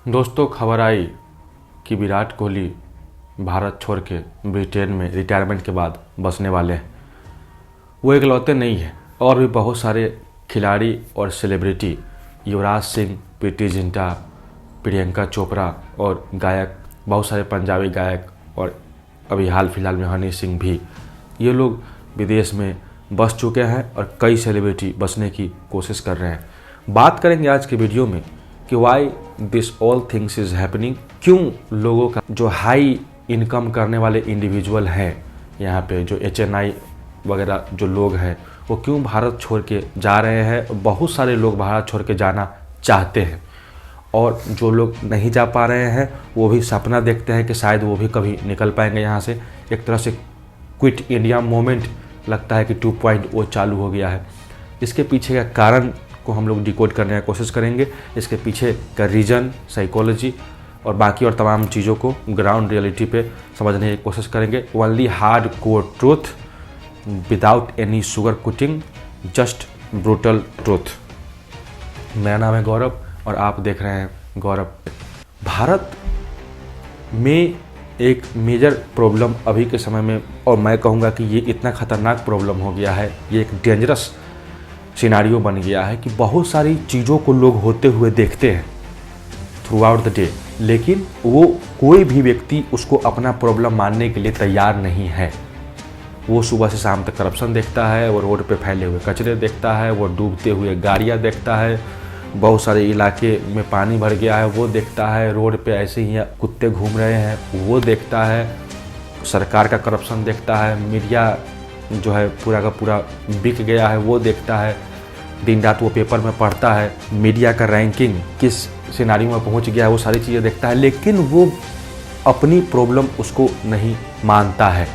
दोस्तों, खबर आई कि विराट कोहली भारत छोड़ के ब्रिटेन में रिटायरमेंट के बाद बसने वाले हैं। वो इकलौते नहीं हैं, और भी बहुत सारे खिलाड़ी और सेलिब्रिटी, युवराज सिंह, प्रीति जिंटा, प्रियंका चोपड़ा और गायक, बहुत सारे पंजाबी गायक और अभी हाल फिलहाल में हनी सिंह भी, ये लोग विदेश में बस चुके हैं और कई सेलिब्रिटी बसने की कोशिश कर रहे हैं। बात करेंगे आज के वीडियो में कि why this all things is happening, क्यों लोगों का जो हाई इनकम करने वाले इंडिविजुअल हैं, यहाँ पे जो HNI वगैरह जो लोग हैं, वो क्यों भारत छोड़ के जा रहे हैं। बहुत सारे लोग भारत छोड़ के जाना चाहते हैं और जो लोग नहीं जा पा रहे हैं वो भी सपना देखते हैं कि शायद वो भी कभी निकल पाएंगे यहाँ से। एक तरह से क्विट इंडिया मोमेंट लगता है कि 2.0 चालू हो गया है। इसके पीछे का कारण को हम लोग डिकोड करने की कोशिश करेंगे, इसके पीछे का रीजन, साइकोलॉजी और बाकी और तमाम चीज़ों को ग्राउंड रियलिटी पे समझने की कोशिश करेंगे। Only hardcore truth without any sugar coating, just brutal truth. मेरा नाम है गौरव और आप देख रहे हैं गौरव। भारत में एक मेजर प्रॉब्लम अभी के समय में, और मैं कहूँगा कि ये इतना ख़तरनाक प्रॉब्लम हो गया है, ये एक डेंजरस सिनारियो बन गया है कि बहुत सारी चीज़ों को लोग होते हुए देखते हैं थ्रू आउट द डे, लेकिन वो कोई भी व्यक्ति उसको अपना प्रॉब्लम मानने के लिए तैयार नहीं है। वो सुबह से शाम तक करप्शन देखता है, वो रोड पे फैले हुए कचरे देखता है, वो डूबते हुए गाड़ियाँ देखता है, बहुत सारे इलाके में पानी भर गया है वो देखता है, रोड पे ऐसे ही कुत्ते घूम रहे हैं वो देखता है, सरकार का करप्शन देखता है, मीडिया जो है पूरा का पूरा बिक गया है वो देखता है, दिन रात वो पेपर में पढ़ता है, मीडिया का रैंकिंग किस सिनारियो में पहुंच गया है वो सारी चीज़ें देखता है, लेकिन वो अपनी प्रॉब्लम उसको नहीं मानता है।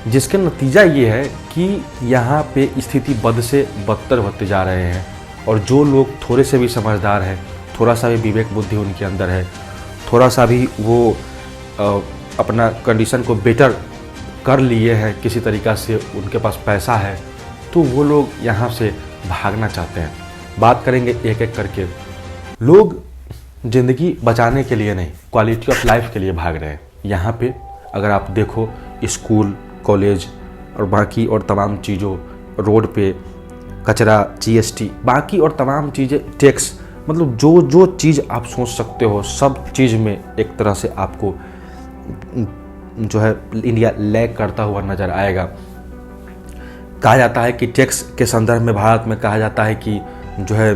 जिसके नतीजा ये है कि यहाँ पे स्थिति बद से बदतर होते जा रहे हैं और जो लोग थोड़े से भी समझदार हैं, थोड़ा सा भी विवेक बुद्धि उनके अंदर है, थोड़ा सा भी वो अपना कंडीशन को बेटर कर लिए हैं किसी तरीक़ा से, उनके पास पैसा है, तो वो लोग यहाँ से भागना चाहते हैं। बात करेंगे एक एक करके। लोग ज़िंदगी बचाने के लिए नहीं, क्वालिटी ऑफ लाइफ के लिए भाग रहे हैं। यहाँ पे अगर आप देखो स्कूल, कॉलेज और बाकी और तमाम चीज़ों, रोड पे कचरा, GST, बाकी और तमाम चीज़ें, टैक्स, मतलब जो जो चीज़ आप सोच सकते हो सब चीज़ में एक तरह से आपको जो है इंडिया लैग करता हुआ नज़र आएगा। कहा जाता है कि टैक्स के संदर्भ में भारत में कहा जाता है कि जो है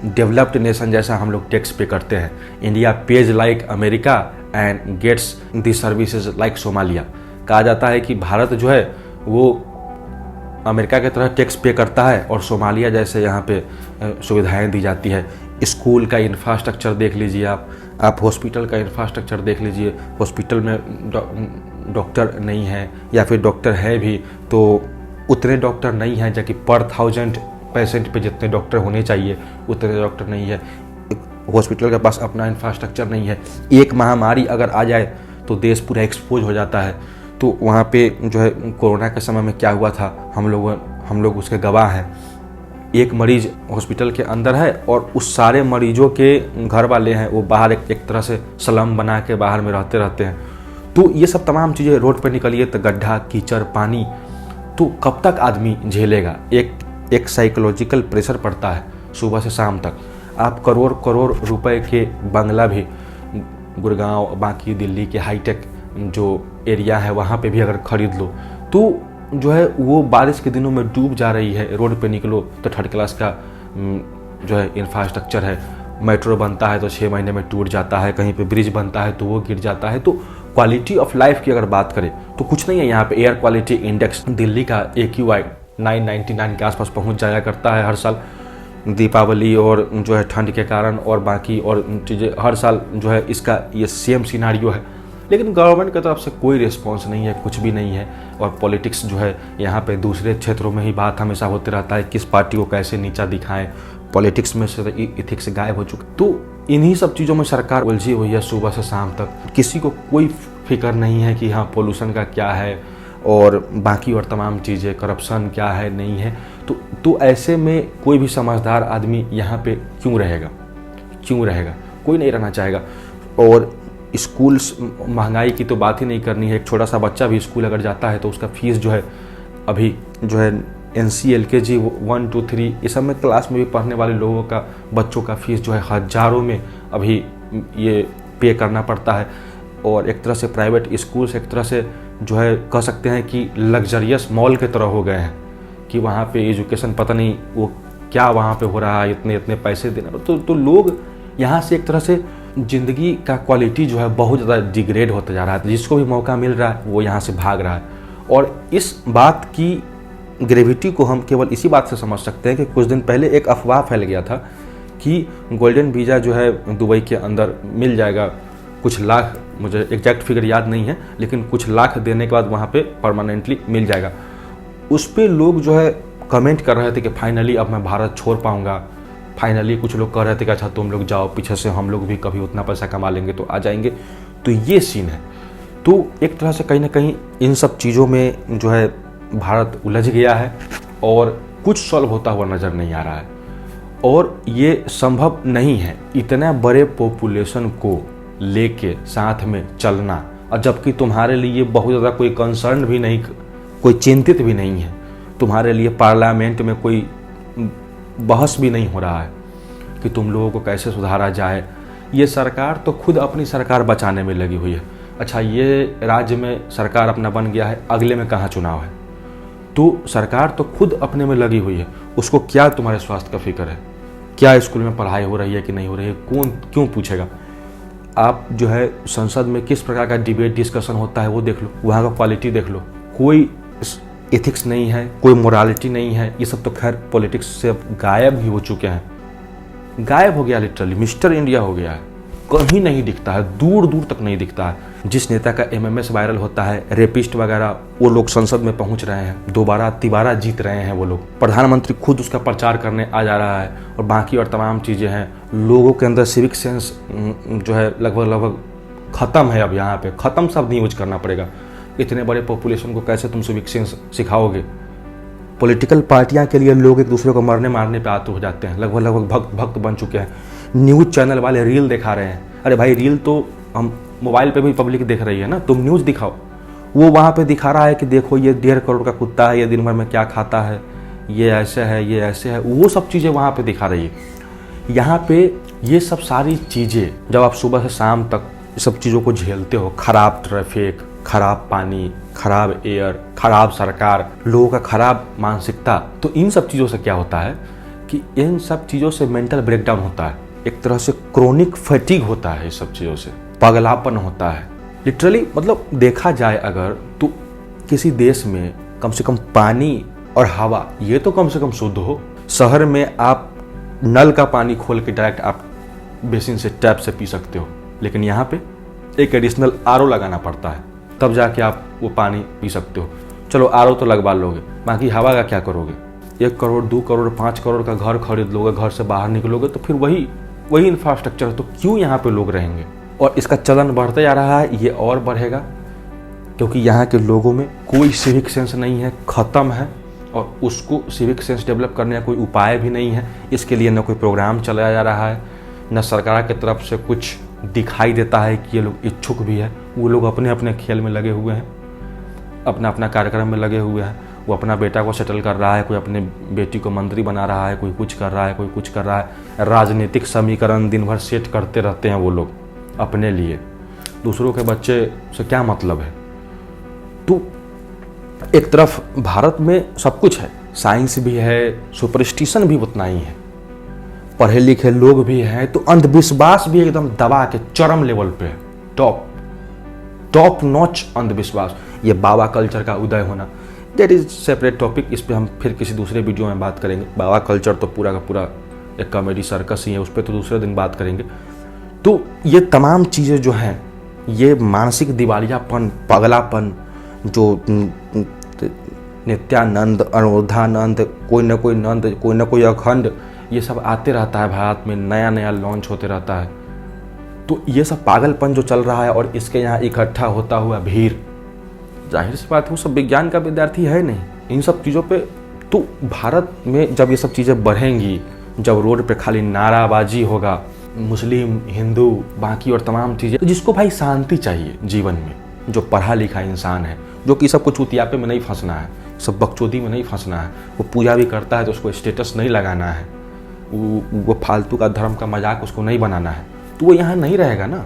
डेवलप्ड नेशन जैसा हम लोग टैक्स पे करते हैं। India pays like America and gets the services like Somalia. कहा जाता है कि भारत जो है वो अमेरिका की तरह टैक्स पे करता है और सोमालिया जैसे यहाँ पे सुविधाएं दी जाती है। स्कूल का इंफ्रास्ट्रक्चर देख लीजिए आप हॉस्पिटल का इंफ्रास्ट्रक्चर देख लीजिए, हॉस्पिटल में डॉक्टर नहीं है या फिर डॉक्टर है भी तो उतने डॉक्टर नहीं हैं, जबकि पर 1000 पेशेंट पे जितने डॉक्टर होने चाहिए उतने डॉक्टर नहीं है। हॉस्पिटल के पास अपना इंफ्रास्ट्रक्चर नहीं है। एक महामारी अगर आ जाए तो देश पूरा एक्सपोज हो जाता है। तो वहाँ पे जो है कोरोना के समय में क्या हुआ था, हम लोग उसके गवाह हैं। एक मरीज हॉस्पिटल के अंदर है और उस सारे मरीजों के घर वाले हैं वो बाहर एक तरह से स्लम बना के बाहर में रहते हैं। तो ये सब तमाम चीज़ें रोड पे निकलिए तो गड्ढा, कीचड़, पानी, तो कब तक आदमी झेलेगा। एक साइकोलॉजिकल प्रेशर पड़ता है सुबह से शाम तक। आप करोड़ करोड़ रुपए के बंगला भी गुड़गांव, बाकी दिल्ली के हाईटेक जो एरिया है वहाँ पे भी अगर खरीद लो तो जो है वो बारिश के दिनों में डूब जा रही है। रोड पे निकलो तो 3rd क्लास का जो है इंफ्रास्ट्रक्चर है। मेट्रो बनता है तो 6 महीने में टूट जाता है, कहीं पे ब्रिज बनता है तो वो गिर जाता है। तो क्वालिटी ऑफ लाइफ की अगर बात करें तो कुछ नहीं है। यहाँ पे एयर क्वालिटी इंडेक्स दिल्ली का AQI 999 के आसपास पहुँच जाया करता है हर साल। दीपावली और जो है ठंड के कारण और बाकी और चीज़ें हर साल जो है इसका ये सेम सिनारियो है, लेकिन गवर्नमेंट की तरफ से कोई रिस्पॉन्स नहीं है, कुछ भी नहीं है। और पॉलिटिक्स जो है यहाँ पे दूसरे क्षेत्रों में ही बात हमेशा होते रहता है, किस पार्टी को कैसे नीचा दिखाएं। पॉलिटिक्स में से इथिक्स गायब हो चुका। तो इन्हीं सब चीज़ों में सरकार उलझी हुई है सुबह से शाम तक। किसी को कोई फिक्र नहीं है कि हाँ पोल्यूशन का क्या है और बाकी और तमाम चीज़ें, करप्शन क्या है नहीं है। तो ऐसे में कोई भी समझदार आदमी यहाँ पे क्यों रहेगा। कोई नहीं रहना चाहेगा। और स्कूल महंगाई की तो बात ही नहीं करनी है। एक छोटा सा बच्चा भी स्कूल अगर जाता है तो उसका फीस जो है अभी जो है NC LKG 1 2 3 इस सब में क्लास में भी पढ़ने वाले लोगों का बच्चों का फीस जो है हज़ारों में अभी ये पे करना पड़ता है। और एक तरह से प्राइवेट स्कूल्स एक तरह से जो है कह सकते हैं कि लग्जरियस मॉल के तरह हो गए हैं कि वहाँ पे एजुकेशन पता नहीं वो क्या वहाँ पे हो रहा है, इतने इतने पैसे देना। तो लोग यहाँ से एक तरह से ज़िंदगी का क्वालिटी जो है बहुत ज़्यादा डिग्रेड होता जा रहा है। जिसको भी मौका मिल रहा है वो यहाँ से भाग रहा है। और इस बात की ग्रेविटी को हम केवल इसी बात से समझ सकते हैं कि कुछ दिन पहले एक अफवाह फैल गया था कि गोल्डन वीज़ा जो है दुबई के अंदर मिल जाएगा, कुछ लाख, मुझे एग्जैक्ट फिगर याद नहीं है, लेकिन कुछ लाख देने के बाद वहाँ पे परमानेंटली मिल जाएगा। उस पर लोग जो है कमेंट कर रहे थे कि फाइनली अब मैं भारत छोड़ पाऊँगा। फाइनली कुछ लोग कह रहे थे कि अच्छा तुम लोग जाओ, पीछे से हम लोग भी कभी उतना पैसा कमा लेंगे तो आ जाएंगे। तो ये सीन है। तो एक तरह से कहीं ना कहीं इन सब चीज़ों में जो है भारत उलझ गया है और कुछ सॉल्व होता हुआ नज़र नहीं आ रहा है। और ये संभव नहीं है इतना बड़े पॉपुलेशन को लेके साथ में चलना, और जबकि तुम्हारे लिए बहुत ज़्यादा कोई कंसर्न भी नहीं, कोई चिंतित भी नहीं है। तुम्हारे लिए पार्लियामेंट में कोई बहस भी नहीं हो रहा है कि तुम लोगों को कैसे सुधारा जाए। ये सरकार तो खुद अपनी सरकार बचाने में लगी हुई है। अच्छा, ये राज्य में सरकार अपना बन गया है, अगले में कहाँ चुनाव है? तो सरकार तो खुद अपने में लगी हुई है। उसको क्या तुम्हारे स्वास्थ्य का फिक्र है? क्या स्कूल में पढ़ाई हो रही है कि नहीं हो रही है? कौन क्यों पूछेगा? आप जो है संसद में किस प्रकार का डिबेट डिस्कशन होता है वो देख लो, वहाँ का क्वालिटी देख लो। कोई एथिक्स नहीं है, कोई मोरालिटी नहीं है। ये सब तो खैर पॉलिटिक्स से अब गायब ही हो चुके हैं, गायब हो गया, लिटरली मिस्टर इंडिया हो गया है। कहीं नहीं दिखता है, दूर दूर तक नहीं दिखता है। जिस नेता का MMS वायरल होता है, रेपिस्ट वगैरह, वो लोग संसद में पहुंच रहे हैं, दोबारा तिबारा जीत रहे हैं वो लोग। प्रधानमंत्री खुद उसका प्रचार करने आ जा रहा है और बाकी और तमाम चीज़ें हैं। लोगों के अंदर सिविक सेंस जो है लगभग ख़त्म है। अब यहाँ पे ख़त्म शब्द यूज करना पड़ेगा। इतने बड़े पॉपुलेशन को कैसे तुम सिविक सेंस सिखाओगे? पॉलिटिकल पार्टियां के लिए लोग एक दूसरे को मरने मारने पे आतुर हो जाते हैं, लगभग भक्त बन चुके हैं। न्यूज़ चैनल वाले रील दिखा रहे हैं। अरे भाई, रील तो हम मोबाइल पे भी पब्लिक देख रही है ना, तुम न्यूज़ दिखाओ। वो वहाँ पे दिखा रहा है कि देखो ये 1.5 करोड़ का कुत्ता है, ये दिन भर में क्या खाता है, ये ऐसे है, ये ऐसे है। वो सब चीज़ें वहाँ पे दिखा रही है। यहाँ पे ये सब सारी चीज़ें जब आप सुबह से शाम तक सब चीज़ों को झेलते हो, खराब ट्रैफिक, खराब पानी, खराब एयर, खराब सरकार, लोगों का खराब मानसिकता, तो इन सब चीज़ों से क्या होता है कि इन सब चीज़ों से मेंटल ब्रेकडाउन होता है। एक तरह से क्रोनिक फैटिग होता है। इस सब चीज़ों से पगलापन होता है। लिटरली मतलब देखा जाए अगर तो किसी देश में कम से कम पानी और हवा ये तो कम से कम शुद्ध हो। शहर में आप नल का पानी खोल के डायरेक्ट आप बेसिन से, टैप से पी सकते हो, लेकिन यहाँ पे एक एडिशनल RO लगाना पड़ता है, तब जाके आप वो पानी पी सकते हो। चलो RO तो लगवा लोगे, बाकी हवा का क्या करोगे? 1 करोड़ 2 करोड़ 5 करोड़ का घर खरीद लोगे, घर से बाहर निकलोगे तो फिर वही इंफ्रास्ट्रक्चर है। तो क्यों यहाँ पे लोग रहेंगे? और इसका चलन बढ़ते जा रहा है, ये और बढ़ेगा, क्योंकि यहाँ के लोगों में कोई सिविक सेंस नहीं है, ख़त्म है। और उसको सिविक सेंस डेवलप करने का कोई उपाय भी नहीं है। इसके लिए न कोई प्रोग्राम चलाया जा रहा है, न सरकार की तरफ से कुछ दिखाई देता है कि ये लोग इच्छुक भी है। वो लोग अपने अपने खेल में लगे हुए हैं, अपना अपना कार्यक्रम में लगे हुए हैं। वो अपना बेटा को सेटल कर रहा है, कोई अपने बेटी को मंत्री बना रहा है, कोई कुछ कर रहा है, कोई कुछ कर रहा है। राजनीतिक समीकरण दिन भर सेट करते रहते हैं वो लोग अपने लिए। दूसरों के बच्चे से क्या मतलब है? तो एक तरफ भारत में सब कुछ है, साइंस भी है, सुपरस्टिशन भी उतना ही है, पढ़े लिखे लोग भी हैं, तो अंधविश्वास भी एकदम दबा के चरम लेवल पे है। टॉप नॉच अंधविश्वास, ये बाबा कल्चर का उदय होना, दैट इज सेपरेट टॉपिक। इस पर हम फिर किसी दूसरे वीडियो में बात करेंगे। बाबा कल्चर तो पूरा का पूरा एक कॉमेडी सर्कस ही है, उस पर तो दूसरे दिन बात करेंगे। तो ये तमाम चीज़ें जो हैं, ये मानसिक दिवालियापन, पगलापन, जो नित्यानंद, अनोधानंद, कोई ना कोई नंद, कोई ना कोई अखंड, ये सब आते रहता है भारत में, नया नया लॉन्च होते रहता है। तो ये सब पागलपन जो चल रहा है और इसके यहाँ इकट्ठा होता हुआ भीड़, जाहिर सी बात है वो सब विज्ञान का विद्यार्थी है नहीं इन सब चीज़ों पे। तो भारत में जब ये सब चीज़ें बढ़ेंगी, जब रोड पे खाली नाराबाजी होगा, मुस्लिम, हिंदू, बाकी और तमाम चीज़ें। तो जिसको भाई शांति चाहिए जीवन में, जो पढ़ा लिखा इंसान है, जो कि सबको चूतियापे में नहीं फंसना है, सब बकचोदी में नहीं फंसना है, वो पूजा भी करता है तो उसको स्टेटस नहीं लगाना है, वो फालतू का धर्म का मजाक उसको नहीं बनाना है, तो वो यहाँ नहीं रहेगा ना,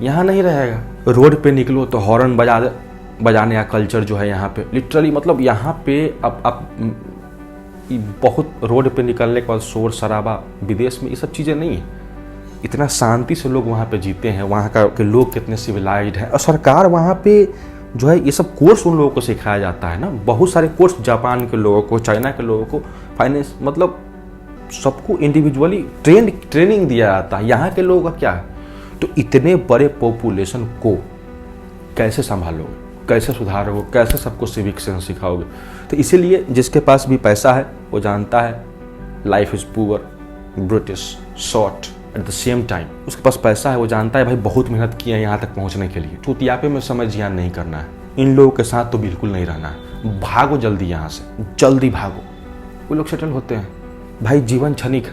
यहाँ नहीं रहेगा। रोड पे निकलो तो हॉर्न बजाने का कल्चर जो है यहाँ पे लिटरली, मतलब यहाँ पे अब बहुत रोड पे निकलने के बाद शोर शराबा, विदेश में ये सब चीज़ें नहीं है। इतना शांति से लोग वहाँ पे जीते हैं, वहाँ के लोग कितने सिविलाइज्ड हैं, और सरकार वहाँ पे जो है ये सब कोर्स उन लोगों को सिखाया जाता है ना, बहुत सारे कोर्स जापान के लोगों को, चाइना के लोगों को, फाइनेंस, मतलब सबको इंडिविजुअली ट्रेनिंग दिया जाता है। यहाँ के लोगों का क्या है? तो इतने बड़े पॉपुलेशन को कैसे संभालोगे, कैसे सुधारोगे, कैसे सबको सिविक सेंस सिखाओगे? तो इसीलिए जिसके पास भी पैसा है वो जानता है life is poor, British, short at the same time. उसके पास पैसा है, वो जानता है भाई बहुत मेहनत की है यहाँ तक पहुँचने के लिए, चूतियापे में समय जियान नहीं करना है, इन लोगों के साथ तो बिल्कुल नहीं रहना है, भागो जल्दी यहाँ से, जल्दी भागो। वो लोग सेटल होते हैं। भाई जीवन क्षणिक,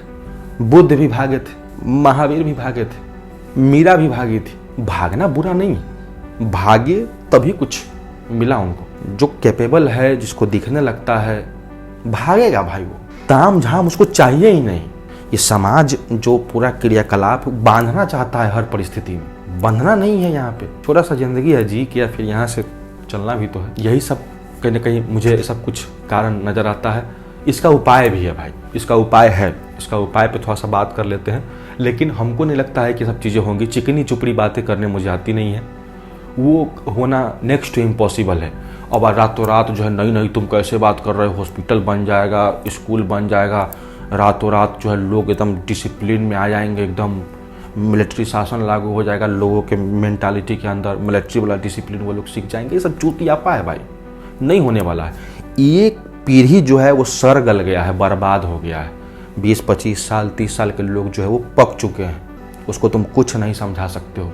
बुद्ध भी भागे थे, महावीर भी भागे थे, मीरा भी भागी थी। भागना बुरा नहीं, भागे तभी कुछ मिला उनको। जो कैपेबल है, जिसको दिखने लगता है, भागेगा भाई। वो ताम झाम उसको चाहिए ही नहीं। ये समाज जो पूरा क्रियाकलाप बांधना चाहता है हर परिस्थिति में, बंधना नहीं है। यहाँ पे छोटा सा जिंदगी है, जी किया फिर यहाँ से चलना भी तो है। यही सब कहीं ना कहीं मुझे सब कुछ कारण नजर आता है। इसका उपाय भी है भाई, इसका उपाय है, इसका उपाय पे थोड़ा सा बात कर लेते हैं। लेकिन हमको नहीं लगता है कि सब चीज़ें होंगी। चिकनी चुपड़ी बातें करने मुझे आती नहीं है, वो होना नेक्स्ट टू इम्पॉसिबल है। अब रातों रात जो है नहीं तुम कैसे बात कर रहे हो, हॉस्पिटल बन जाएगा, स्कूल बन जाएगा, रातों रात जो है लोग एकदम डिसिप्लिन में आ जाएंगे, एकदम मिलिट्री शासन लागू हो जाएगा, लोगों के मेंटालिटी के अंदर मिलिट्री वाला डिसिप्लिन वो लोग सीख जाएंगे। ये सब चूतियापा है भाई, नहीं होने वाला है। एक पीढ़ी जो है वो सर गल गया है, बर्बाद हो गया है। 20-25 साल 30 साल के लोग जो है वो पक चुके हैं। उसको तुम कुछ नहीं समझा सकते हो,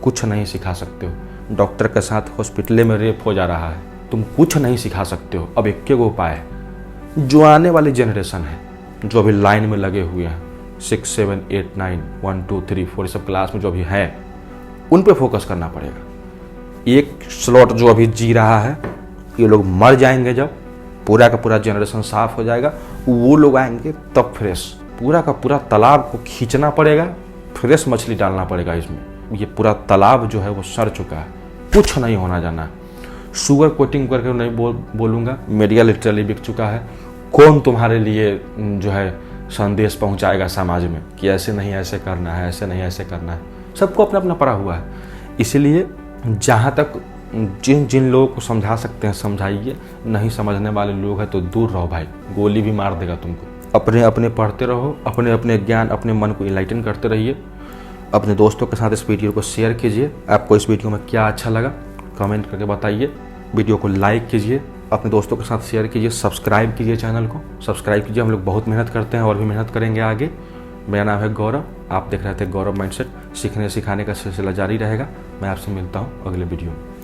कुछ नहीं सिखा सकते हो। डॉक्टर के साथ हॉस्पिटल में रेप हो जा रहा है, तुम कुछ नहीं सिखा सकते हो। अब एक वो उपाय है, जो आने वाली जनरेशन है, जो अभी लाइन में लगे हुए हैं, 6, 7, 8, 9, 1, 2, 3, 4 सब क्लास में जो अभी है, उन पे फोकस करना पड़ेगा। एक स्लॉट जो अभी जी रहा है, ये लोग मर जाएंगे, जब पूरा का पूरा जनरेशन साफ हो जाएगा, वो लोग आएंगे तब फ्रेश। पूरा का पूरा तालाब को खींचना पड़ेगा, फ्रेश मछली डालना पड़ेगा इसमें। ये पूरा तालाब जो है वो सड़ चुका है, कुछ नहीं होना जाना है। शुगर कोटिंग करके नहीं बोलूँगा, मीडिया लिटरली बिक चुका है। कौन तुम्हारे लिए जो है संदेश पहुंचाएगा समाज में कि ऐसे नहीं ऐसे करना है, ऐसे नहीं ऐसे करना है। सबको अपना अपना पड़ा हुआ है। इसीलिए जहाँ तक जिन लोगों को समझा सकते हैं समझाइए, नहीं समझने वाले लोग हैं तो दूर रहो भाई, गोली भी मार देगा तुमको। अपने अपने पढ़ते रहो, अपने अपने ज्ञान, अपने मन को इनलाइटन करते रहिए। अपने दोस्तों के साथ इस वीडियो को शेयर कीजिए। आपको इस वीडियो में क्या अच्छा लगा कमेंट करके बताइए। वीडियो को लाइक कीजिए, अपने दोस्तों के साथ शेयर कीजिए, सब्सक्राइब कीजिए, चैनल को सब्सक्राइब कीजिए। हम लोग बहुत मेहनत करते हैं और भी मेहनत करेंगे आगे। मेरा नाम है गौरव, आप देख रहे थे गौरव माइंडसेट। सीखने सिखाने का सिलसिला जारी रहेगा। मैं आपसे मिलता हूँ अगले वीडियो में।